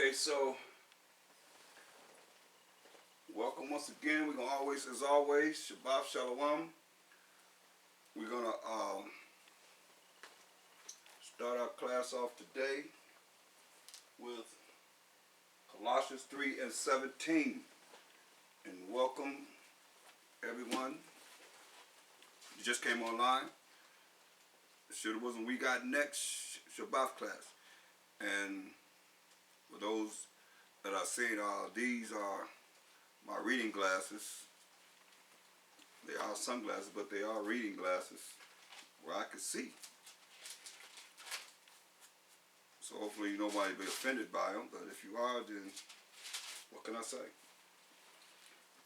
Okay, so welcome once again. We're gonna always, as always, Shabath, Shalawam. We're gonna start our class off today with Colossians 3 and 17. And welcome everyone. You just came online. Should have wasn't we got next Shabath class. And for those that are seeing, these are my reading glasses. They are sunglasses, but they are reading glasses where I can see. So hopefully nobody will be offended by them, but if you are, then what can I say?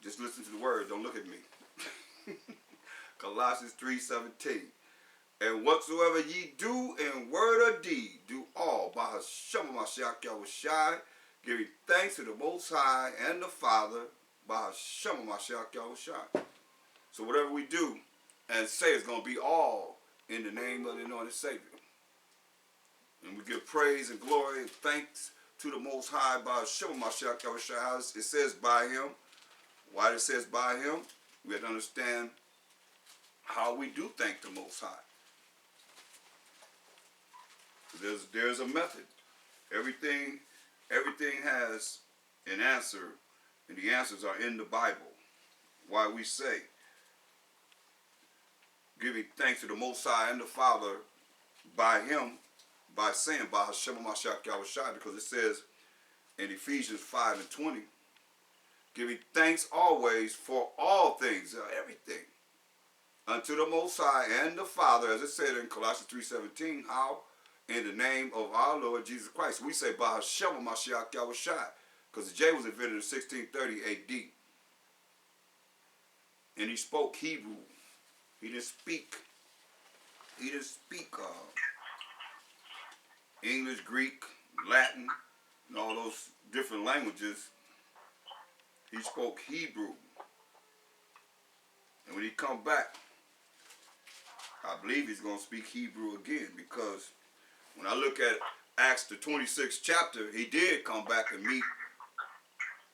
Just listen to the word, don't look at me. Colossians 3:17. And whatsoever ye do in word or deed, do all by Shabath, giving thanks to the Most High and the Father by Shabath. So whatever we do and say is going to be all in the name of the anointed Savior. And we give praise and glory and thanks to the Most High by Shabath. It says by Him. Why it says by Him? We have to understand how we do thank the Most High. There's a method. Everything has an answer, and the answers are in the Bible. Why we say giving thanks to the Most High and the Father by Him, by saying by Hashem Mashiach Yahushua, because it says in Ephesians 5 and 20, giving thanks always for all things, everything, unto the Most High and the Father, as it said in Colossians 3:17, how? In the name of our Lord Jesus Christ. We say by Hashem Mashiach Yahushua, because the J was invented in 1630 AD. And he spoke Hebrew. He didn't speak English, Greek, Latin, and all those different languages. He spoke Hebrew. And when he come back, I believe he's going to speak Hebrew again, because when I look at Acts the 26th chapter, he did come back and meet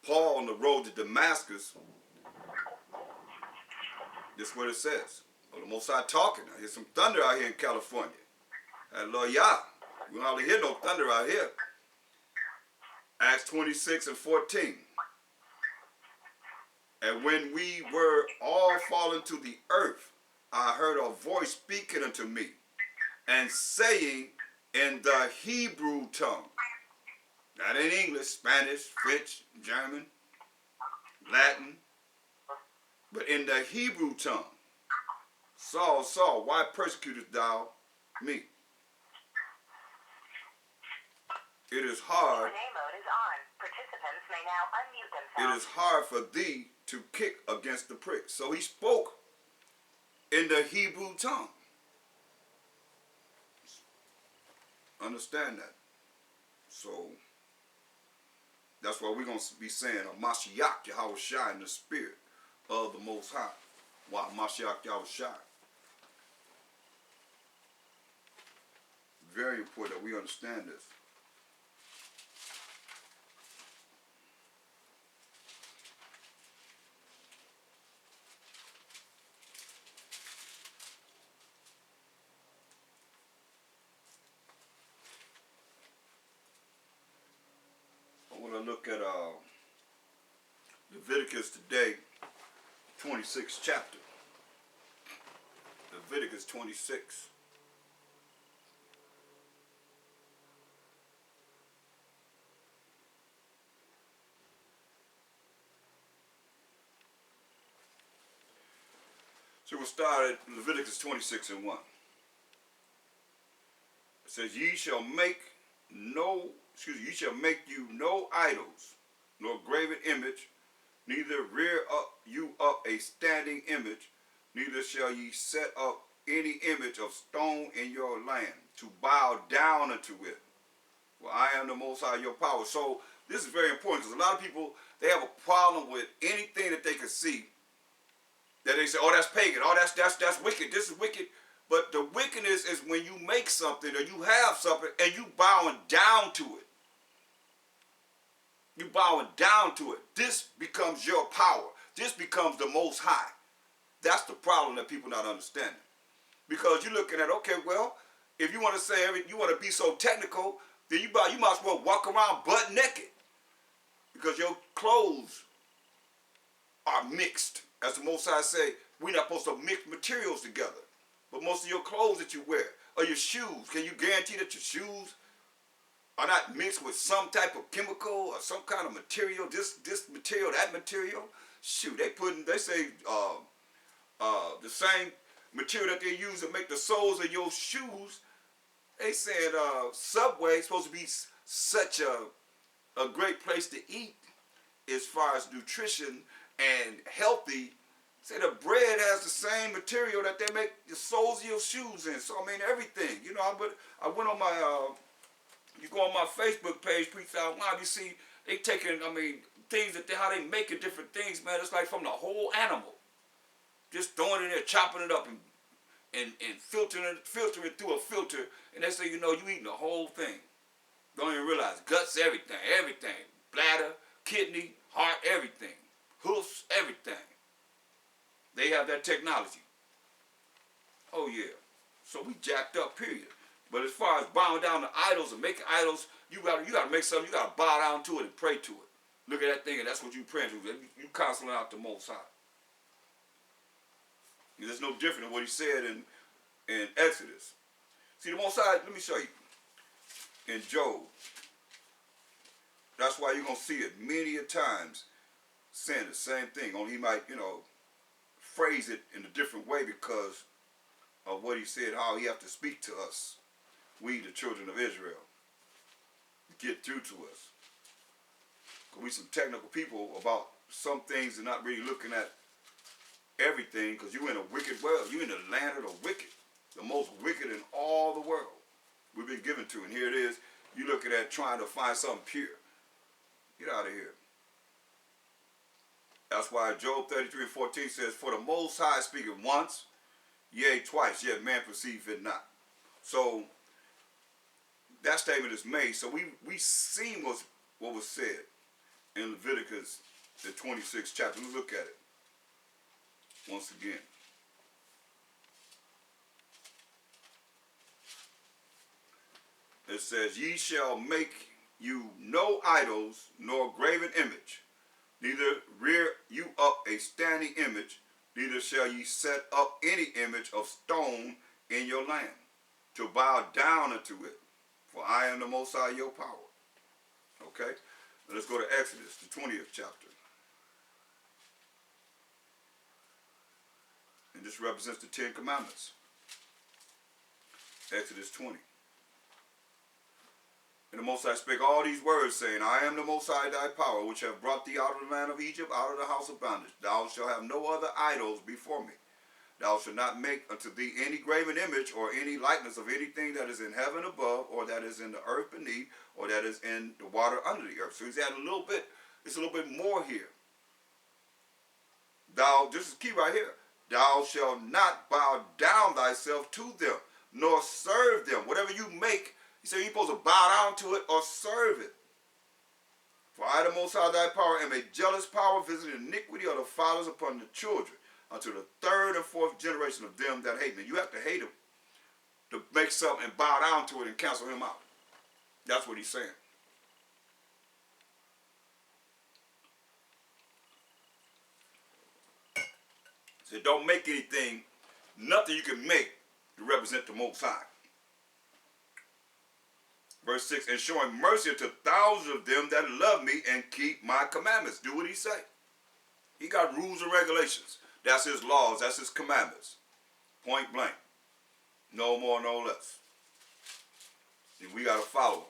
Paul on the road to Damascus. This is what it says. Oh, the Most High talking. I hear some thunder out here in California. Hallelujah. You don't hardly hear no thunder out here. Acts 26 and 14. And when we were all fallen to the earth, I heard a voice speaking unto me and saying in the Hebrew tongue, not in English, Spanish, French, German, Latin, but in the Hebrew tongue, Saul, Saul, why persecutest thou me? It is hard. It is hard for thee to kick against the pricks. So he spoke in the Hebrew tongue. Understand that. So that's why we're going to be saying a Mashiach Yahushua in the spirit of the Most High. Why Mashiach Yahushua? Very important that we understand this. I want to look at Leviticus today, 26th chapter. Leviticus 26. So we'll start at Leviticus 26 and 1. It says, ye shall make you no idols, nor graven image, neither rear up you up a standing image, neither shall ye set up any image of stone in your land, to bow down unto it. For I am the Most High your power. So this is very important, because a lot of people, they have a problem with anything that they can see, that they say, oh, that's pagan, oh, that's wicked, this is wicked. But the wickedness is when you make something or you have something and you bowing down to it. You bowing down to it. This becomes your power. This becomes the Most High. That's the problem that people not understanding. Because you're looking at, okay, well, if you want to say you want to be so technical, then you might as well walk around butt naked. Because your clothes are mixed. As the Most High say, we're not supposed to mix materials together. But most of your clothes that you wear, or your shoes, can you guarantee that your shoes are not mixed with some type of chemical or some kind of material, this material, that material? Shoot, they say the same material that they use to make the soles of your shoes. They said Subway is supposed to be such a great place to eat as far as nutrition and healthy. Say the bread has the same material that they make the soles of your shoes in. So I mean everything. You know, I went on my you go on my Facebook page, Thaahwam, you see they taking, I mean, things that how they making different things, man. It's like from the whole animal. Just throwing it in there, chopping it up and filtering it through a filter, and they say, you know, you eating the whole thing. Don't even realize guts, everything. Bladder, kidney, heart, everything. Hoofs, everything. They have that technology. Oh yeah. So we jacked up, period. But as far as bowing down to idols and making idols, you gotta make something, you gotta bow down to it and pray to it. Look at that thing, and that's what you praying to. You constantly out the Most High. There's no different than what he said in Exodus. See, the Most High, let me show you. In Job, that's why you're going to see it many a times saying the same thing. Only he might, phrase it in a different way because of what he said, how he have to speak to us, we the children of Israel, to get through to us. Because we some technical people about some things and not really looking at everything, because you in a wicked world. You in the land of the wicked, the most wicked in all the world we've been given to. And here it is, you looking at trying to find something pure. Get out of here. That's why Job 33:14 says, for the Most High speaketh once, yea, twice, yet man perceive it not. So that statement is made. So we seen what was said in Leviticus, the 26th chapter. Let's look at it once again. It says, ye shall make you no idols, nor graven image, neither rear you up a standing image, neither shall ye set up any image of stone in your land, to bow down unto it, for I am the Most High your power. Okay? Now let's go to Exodus, the 20th chapter. And this represents the 10 Commandments. Exodus 20. And the Most High spake all these words, saying, I am the Most High thy power, which have brought thee out of the land of Egypt, out of the house of bondage. Thou shalt have no other idols before me. Thou shalt not make unto thee any graven image, or any likeness of anything that is in heaven above, or that is in the earth beneath, or that is in the water under the earth. So he's adding a little bit, it's a little bit more here. This is key right here. Thou shalt not bow down thyself to them, nor serve them. Whatever you make, he said you're supposed to bow down to it or serve it. For I, the Most High thy power, am a jealous power, visiting iniquity of the fathers upon the children, unto the third and fourth generation of them that hate me. You have to hate him to make something and bow down to it and cancel him out. That's what he's saying. He said, don't make anything, nothing you can make to represent the Most High. Verse 6, and showing mercy to thousands of them that love me and keep my commandments. Do what he say. He got rules and regulations. That's his laws. That's his commandments. Point blank. No more, no less. And we got to follow them.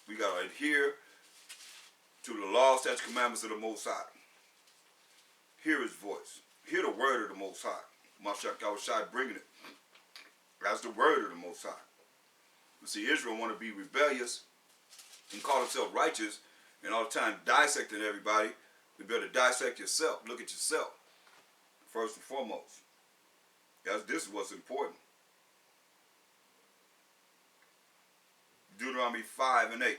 We got to adhere to the laws, statutes, commandments of the Most High. Hear his voice. Hear the word of the Most High. Mashiach bringing it. That's the word of the Most High. You see, Israel want to be rebellious and call himself righteous, and all the time dissecting everybody. You better dissect yourself. Look at yourself first and foremost. This is what's important. Deuteronomy 5 and 8.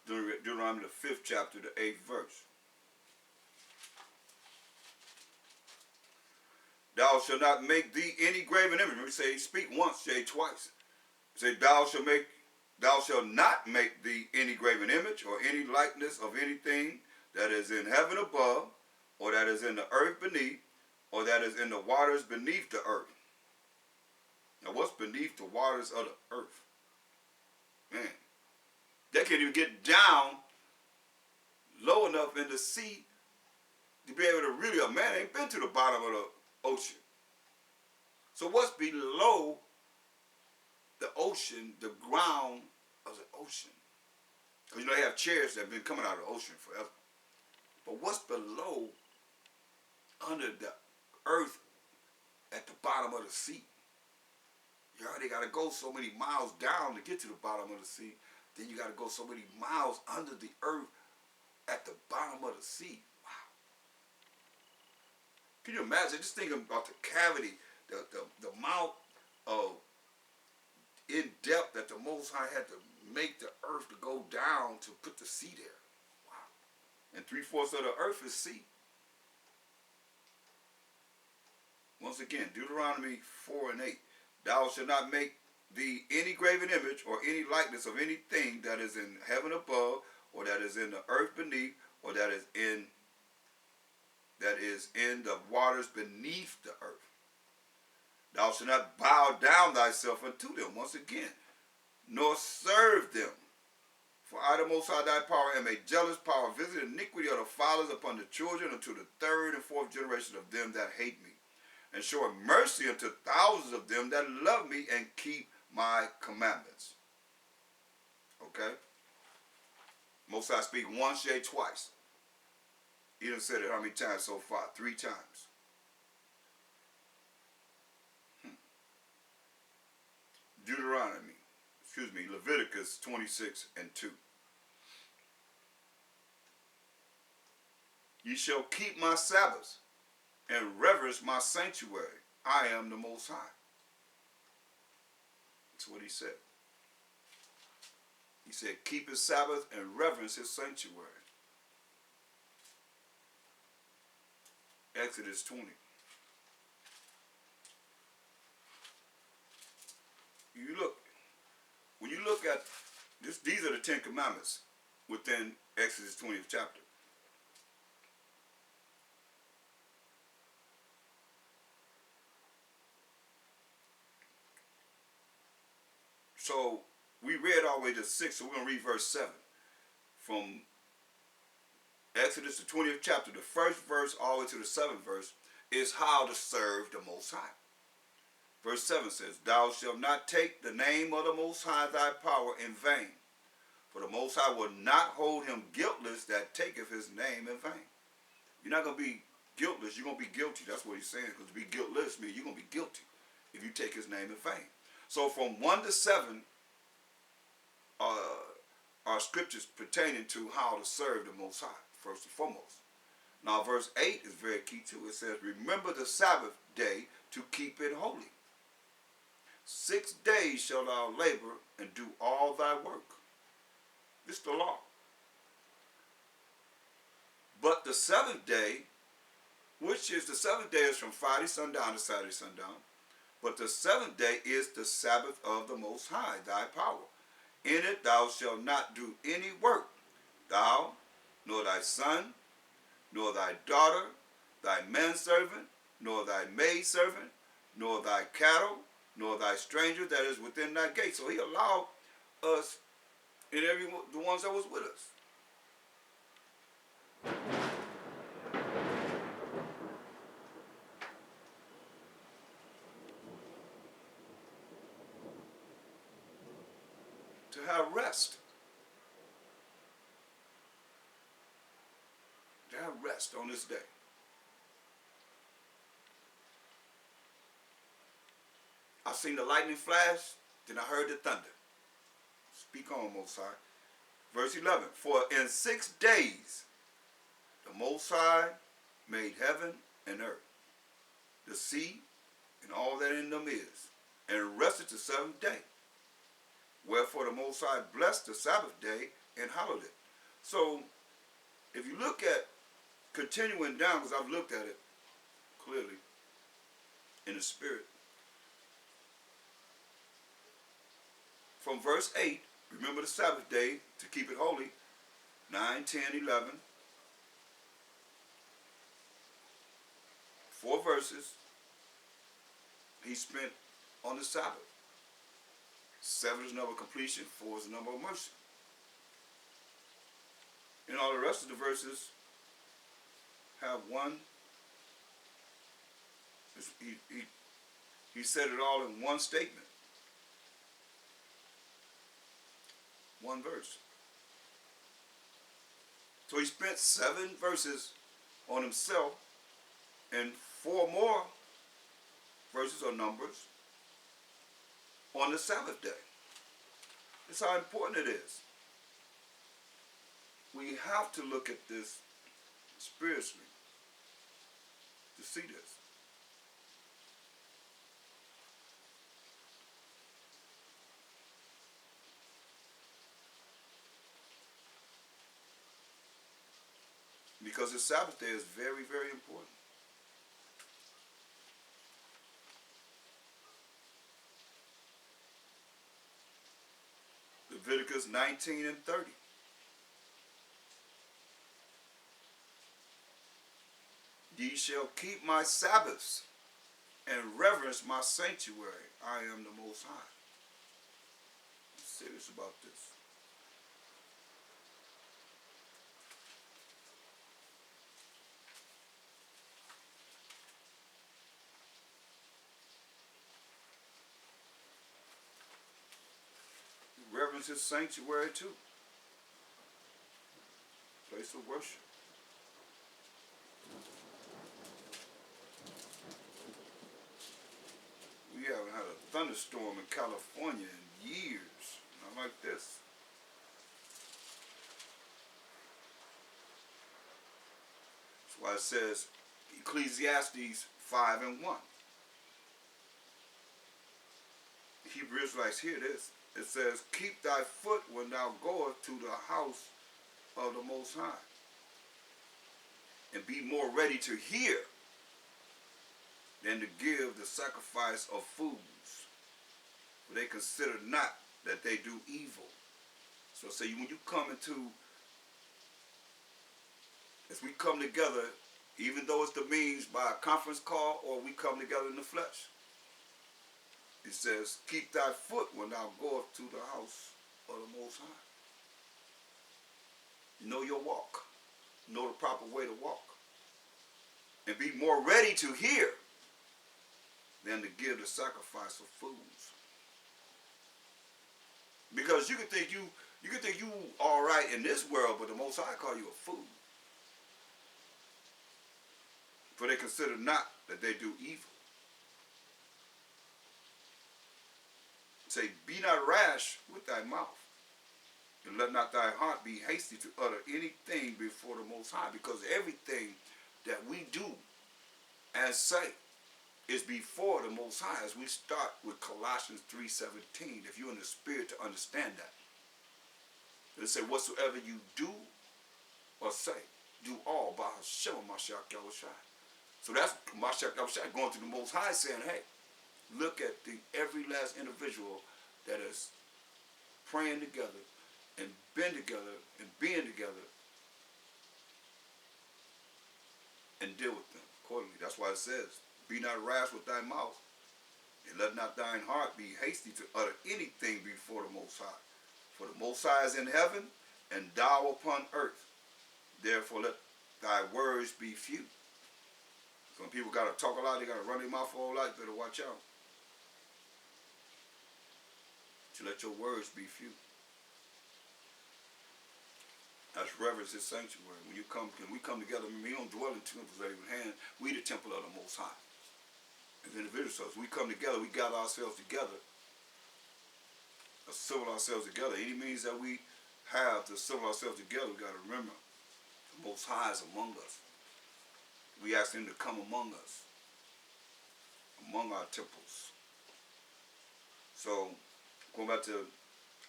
Deuteronomy Deuteronomy, the 5th chapter, the 8th verse. Thou shalt not make thee any graven image. Remember, say, speak once, say twice. Say, thou shalt not make thee any graven image or any likeness of anything that is in heaven above, or that is in the earth beneath, or that is in the waters beneath the earth. Now, what's beneath the waters of the earth? Man, they can't even get down low enough in the sea to be able to really, a man ain't been to the bottom of the ocean. So what's below the ocean, the ground of the ocean? Because they have chariots that have been coming out of the ocean forever. But what's below, under the earth, at the bottom of the sea? You already got to go so many miles down to get to the bottom of the sea. Then you got to go so many miles under the earth at the bottom of the sea. Wow. Can you imagine? Just thinking about the cavity, the amount of in depth that the Most High had to make the earth to go down to put the sea there. Wow. And 3/4 of the earth is sea. Once again, Deuteronomy 4 and 8. Thou shalt not make thee any graven image or any likeness of anything that is in heaven above, or that is in the earth beneath, or that is in the waters beneath the earth. Thou shalt not bow down thyself unto them, once again, nor serve them. For I, the Most High, thy power, am a jealous power, visit iniquity of the fathers upon the children unto the 3rd and 4th generation of them that hate me, and show mercy unto thousands of them that love me and keep my commandments. Okay? Most High speak once, yea, twice. He done said it how many times so far? 3 times. Leviticus 26 and 2. Ye shall keep my Sabbaths and reverence my sanctuary. I am the Most High. That's what he said. He said, keep his Sabbath and reverence his sanctuary. Exodus 20. When you look at this, these are the 10 Commandments within Exodus 20th chapter. So we read all the way to 6, so we're going to read verse 7. From Exodus, the 20th chapter, the first verse all the way to the 7th verse is how to serve the Most High. Verse 7 says, thou shalt not take the name of the Most High thy power in vain, for the Most High will not hold him guiltless that taketh his name in vain. You're not going to be guiltless, you're going to be guilty. That's what he's saying, because to be guiltless means you're going to be guilty if you take his name in vain. So from 1 to 7 are scriptures pertaining to how to serve the Most High, first and foremost. Now verse 8 is very key too. It says, remember the Sabbath day to keep it holy. 6 days shalt thou labor and do all thy work. This is the law. But the 7th day, which is the 7th day is from Friday sundown to Saturday sundown. But the 7th day is the Sabbath of the Most High, thy power. In it thou shalt not do any work, thou, nor thy son, nor thy daughter, thy manservant, nor thy maidservant, nor thy cattle, nor thy stranger that is within thy gate. So he allowed us and the ones that was with us. To have rest. To have rest on this day. I seen the lightning flash, then I heard the thunder. Speak on, Most High. Verse 11. For in 6 days the Most High made heaven and earth, the sea, and all that in them is, and rested the 7th day. Wherefore the Most High blessed the Sabbath day and hallowed it. So if you look at continuing down, because I've looked at it clearly in the spirit, from verse 8, remember the Sabbath day to keep it holy, 9, 10, 11, 4 verses he spent on the Sabbath. 7 is the number of completion, 4 is the number of mercy. And all the rest of the verses have one. He said it all in one statement. One verse. So he spent 7 verses on himself and 4 more verses or numbers on the Sabbath day. That's how important it is. We have to look at this spiritually to see this. Because the Sabbath day is very, very important. Leviticus 19 and 30. Ye shall keep my Sabbaths and reverence my sanctuary. I am the Most High. I'm serious about this. Reverence his sanctuary too. Place of worship. We haven't had a thunderstorm in California in years. Not like this. That's why it says Ecclesiastes 5 and 1. Hebrew Israelites hear this. It says, keep thy foot when thou goest to the house of the Most High, and be more ready to hear than to give the sacrifice of fools, for they consider not that they do evil. So say when you come into, as we come together, even though it's the means by a conference call or we come together in the flesh, it says, keep thy foot when thou goest to the house of the Most High. Know your walk. Know the proper way to walk. And be more ready to hear than to give the sacrifice of fools. Because you can think you all right in this world, but the Most High call you a fool. For they consider not that they do evil. Say, be not rash with thy mouth, and let not thy heart be hasty to utter anything before the Most High, because everything that we do and say is before the Most High. As we start with Colossians 3:17, if you're in the spirit to understand that. It says, whatsoever you do or say, do all by Hashem Mashiach Yahushua. So that's Mashiach Yahushua going to the Most High saying, hey, look at every last individual that is praying together and been together and being together, and deal with them accordingly. That's why it says, be not rash with thy mouth, and let not thine heart be hasty to utter anything before the Most High. For the Most High is in heaven, and thou upon earth. Therefore let thy words be few. Some people got to talk a lot, they got to run their mouth a whole lot, better watch out. To let your words be few. That's reverence his sanctuary. When we come together, we don't dwell in temples that even hand. We the temple of the Most High. As individuals, so as we come together, we gather ourselves together, assemble ourselves together. Any means that we have to assemble ourselves together, we got to remember, the Most High is among us. We ask him to come among us, among our temples. So, going back to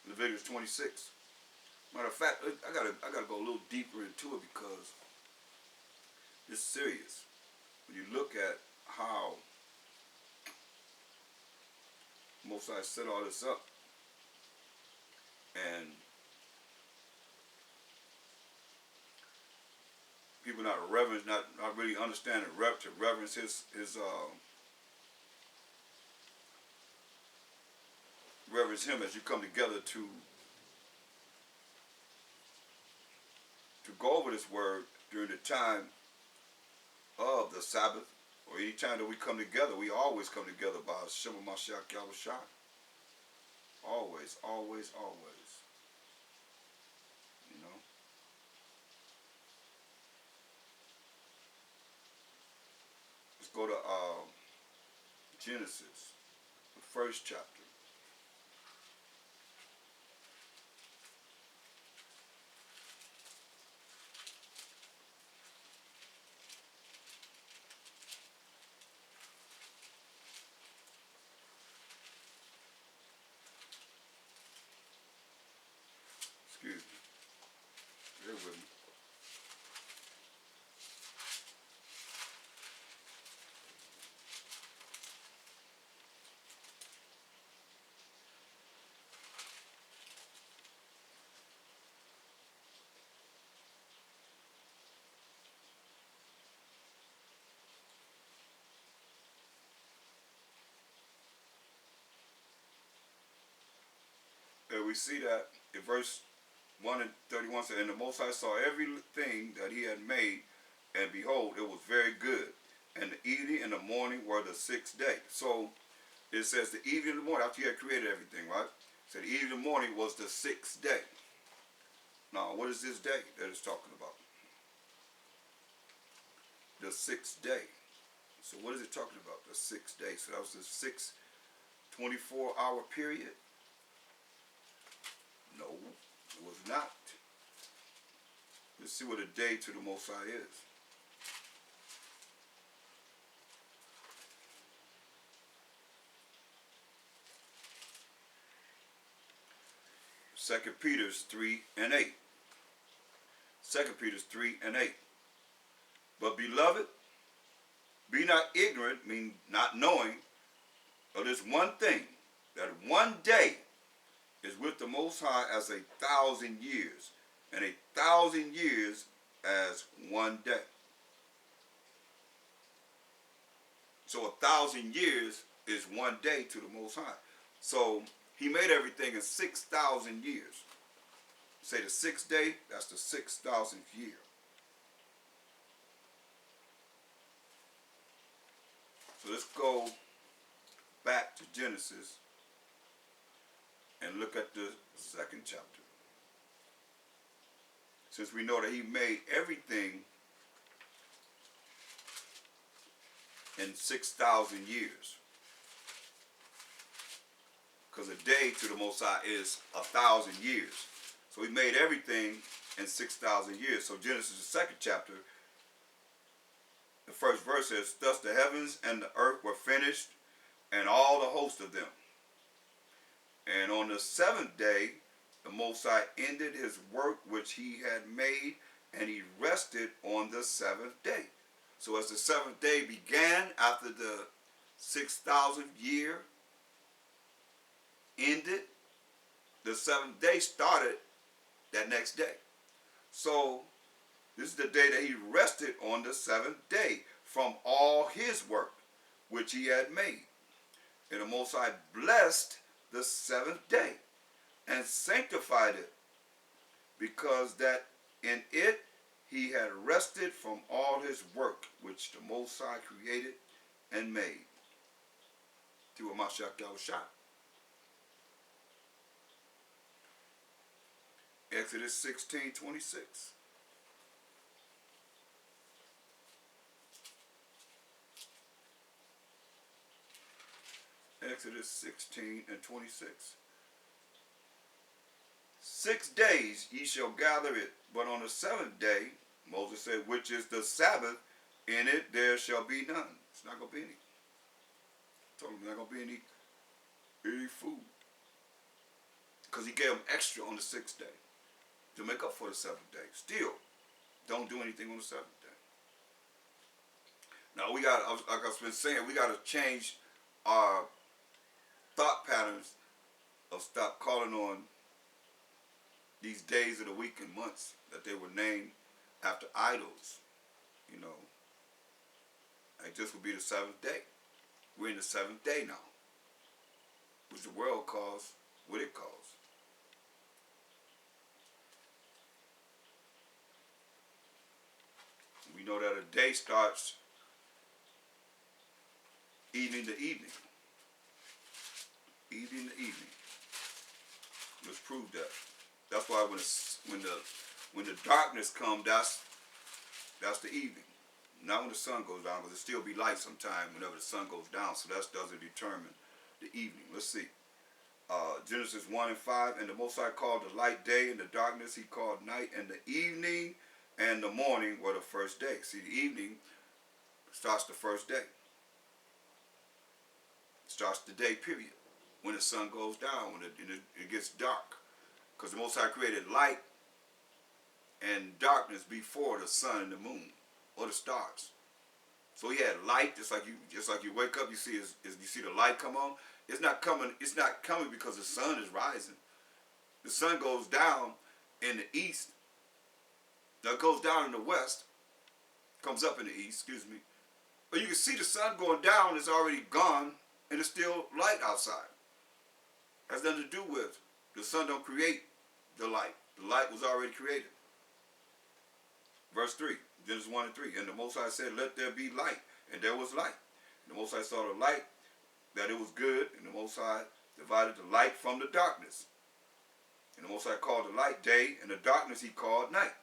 Leviticus 26, Matter of fact, I gotta go a little deeper into it because it's serious. When you look at how Mosai set all this up, and people not reverence, not really understanding to reverence his reverence him as you come together to go over this word during the time of the Sabbath, or any time that we come together. We always come together by Shema Mashiach Yahushua. Always, always, always. You know. Let's go to Genesis, the first chapter. Excuse me. Bear with me. And we see that in verse 1 and 31 said, and the Most High saw everything that he had made, and behold, it was very good. And the evening and the morning were the sixth day. So it says the evening and the morning, after he had created everything, right? So the evening and the morning was the sixth day. Now, what is this day that it's talking about? The sixth day. So what is it talking about? The sixth day. So that was the sixth 24-hour period? No, it was not. Let's see what a day to the Most High is. Second Peter 3 and 8. 2 Peter 3 and 8. But beloved, be not ignorant, mean not knowing, of this one thing, that one day is with the Most High as 1,000 years, and 1,000 years as one day. So 1,000 years is one day to the Most High. So he made everything in 6,000 years. Say the sixth day, that's the 6,000th year. So let's go back to Genesis and look at the second chapter. Since we know that he made everything in 6,000 years. Because a day to the Most High is 1,000 years. So he made everything in 6,000 years. So Genesis, the second chapter, the first verse says, thus the heavens and the earth were finished, and all the host of them. And on the seventh day, the Most High ended his work which he had made, and he rested on the seventh day. So as the seventh day began after the 6,000th year ended, the seventh day started that next day. So this is the day that he rested on the seventh day from all his work which he had made. And the Most High blessed the seventh day and sanctified it, because that in it he had rested from all his work which the Most High created and made. Through a Mashiach Yahushua. Exodus 16:26. Exodus 16 and 26. 6 days ye shall gather it, but on the seventh day, Moses said, which is the Sabbath, in it there shall be none. It's not going to be any. I told him there's not going to be any food. Because he gave them extra on the sixth day. to make up for the seventh day. Still, don't do anything on the seventh day. Now we got, like I've been saying, we got to change our thought patterns of stop calling on these days of the week and months that they were named after idols. You know, like this will be the seventh day. We're in the seventh day now, which the world calls what it calls. We know that a day starts evening to evening. Evening to evening. Let's prove that. That's why when the darkness comes, that's the evening. Not when the sun goes down, but it'll still be light sometime whenever the sun goes down. So that doesn't determine the evening. Let's see. Genesis 1 and 5, and the Most High called the light day, and the darkness he called night, and the evening and the morning were the first day. See, the evening starts the first day. Starts the day period. When the sun goes down, when it gets dark. Because the Most High created light and darkness before the sun and the moon or the stars. So he had light, just like you wake up, you see the light come on. It's not coming because the sun is rising. The sun goes down in the east. Now it goes down in the west, comes up in the east, excuse me. But you can see the sun going down is already gone and it's still light outside. Has nothing to do with the sun don't create the light. The light was already created. Verse 3, Genesis 1 and 3. And the Most High said, let there be light. And there was light. And the Most High saw the light, that it was good. And the Most High divided the light from the darkness. And the Most High called the light day, and the darkness he called night.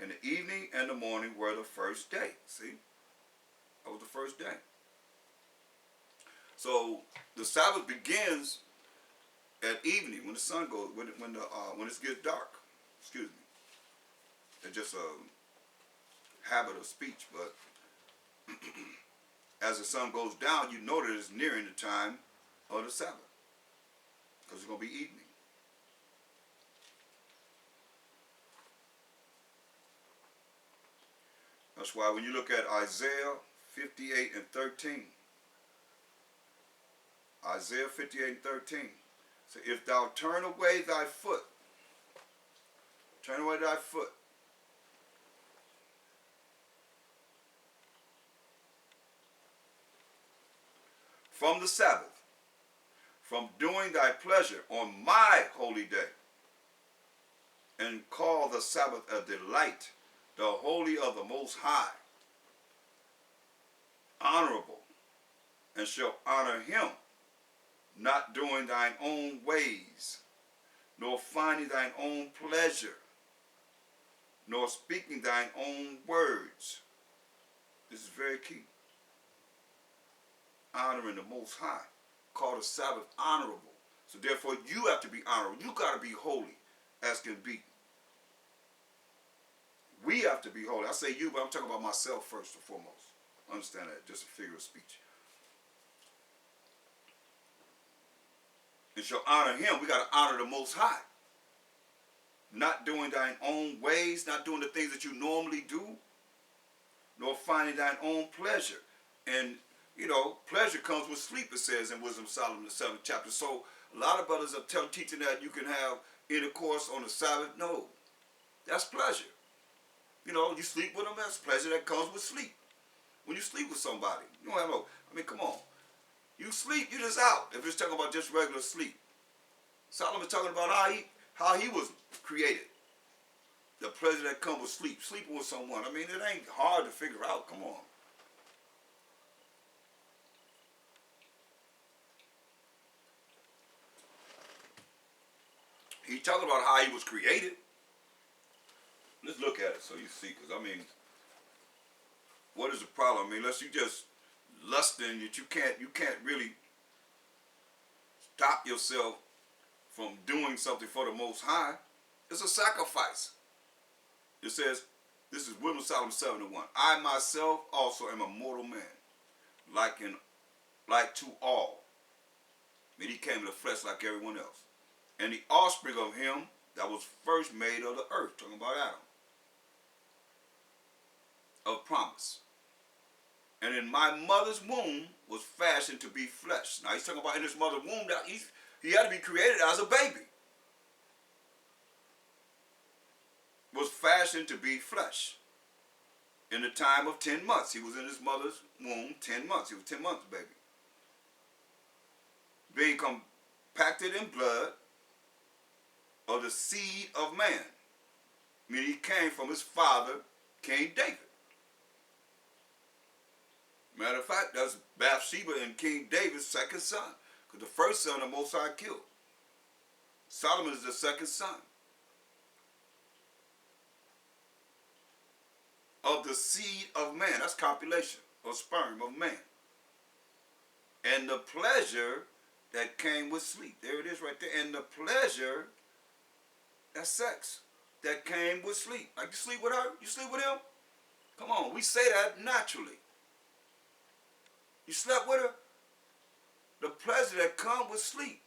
And the evening and the morning were the first day. See? That was the first day. So the Sabbath begins at evening when the sun goes, when it gets dark. Excuse me. It's just a habit of speech, but as the sun goes down, you know that it's nearing the time of the Sabbath, because it's going to be evening. That's why when you look at Isaiah 58 and 13, Isaiah 58 and 13, so if thou turn away thy foot from the Sabbath, from doing thy pleasure on my holy day, and call the Sabbath a delight, the holy of the Most High, honorable, and shall honor him, not doing thine own ways, nor finding thine own pleasure, nor speaking thine own words. This is very key. Honoring the Most High. Call the Sabbath honorable. So therefore you have to be honorable. You got to be holy as can be. We have to be holy. I say you, but I'm talking about myself first and foremost. Understand that, just a figure of speech. And shall honor him. We got to honor the Most High. Not doing thine own ways, not doing the things that you normally do, nor finding thine own pleasure. And, you know, pleasure comes with sleep, it says in Wisdom of Solomon, the 7th chapter. So a lot of brothers are teaching that you can have intercourse on the Sabbath. No, that's pleasure. You know, you sleep with them, that's pleasure that comes with sleep. When you sleep with somebody, you don't have no, I mean, come on. You sleep, you're just out. If it's talking about just regular sleep. Solomon's talking about how he was created. The pleasure that comes with sleep. Sleeping with someone. I mean, it ain't hard to figure out. Come on. He's talking about how he was created. Let's look at it so you see. Because, I mean, what is the problem? I mean, unless you just lusting that you can't really stop yourself from doing something for the Most High. It's a sacrifice. It says, this is Wisdom of Solomon 7:1. I myself also am a mortal man, like to all. I mean, he came in the flesh like everyone else. And the offspring of him that was first made of the earth, talking about Adam, of promise. And in my mother's womb was fashioned to be flesh. Now he's talking about in his mother's womb that he had to be created as a baby. Was fashioned to be flesh. In the time of 10 months. He was in his mother's womb 10 months. He was 10 months baby. Being compacted in blood of the seed of man. Meaning he came from his father, King David. Matter of fact, that's Bathsheba and King David's second son. Because the first son the Most High killed. Solomon is the second son. Of the seed of man. That's copulation or sperm of man. And the pleasure that came with sleep. There it is right there. And the pleasure, that's sex, that came with sleep. Like you sleep with her? You sleep with him? Come on, we say that naturally. You slept with her? The pleasure that comes with sleep.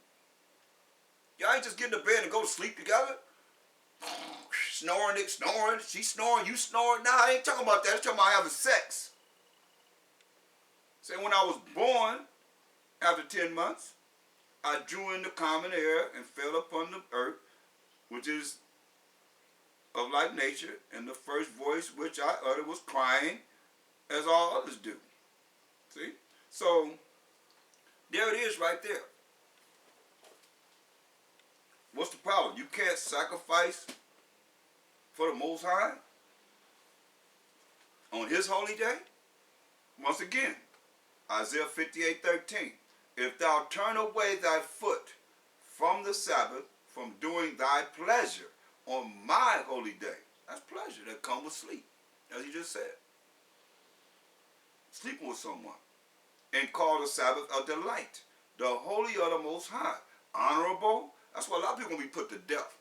Y'all ain't just get in the bed and go to sleep together. Snoring, she snoring, you snoring. Nah, I ain't talking about that. I'm talking about having sex. Say when I was born, after 10 months, I drew in the common air and fell upon the earth, which is of like nature, and the first voice which I uttered was crying, as all others do. See? So, there it is right there. What's the problem? You can't sacrifice for the Most High on his holy day? Once again, Isaiah 58:13. If thou turn away thy foot from the Sabbath, from doing thy pleasure on my holy day, that's pleasure that comes with sleep, as he just said. Sleeping with someone. And call the Sabbath a delight, the holy of the Most High. Honorable. That's why a lot of people are going to be put to death.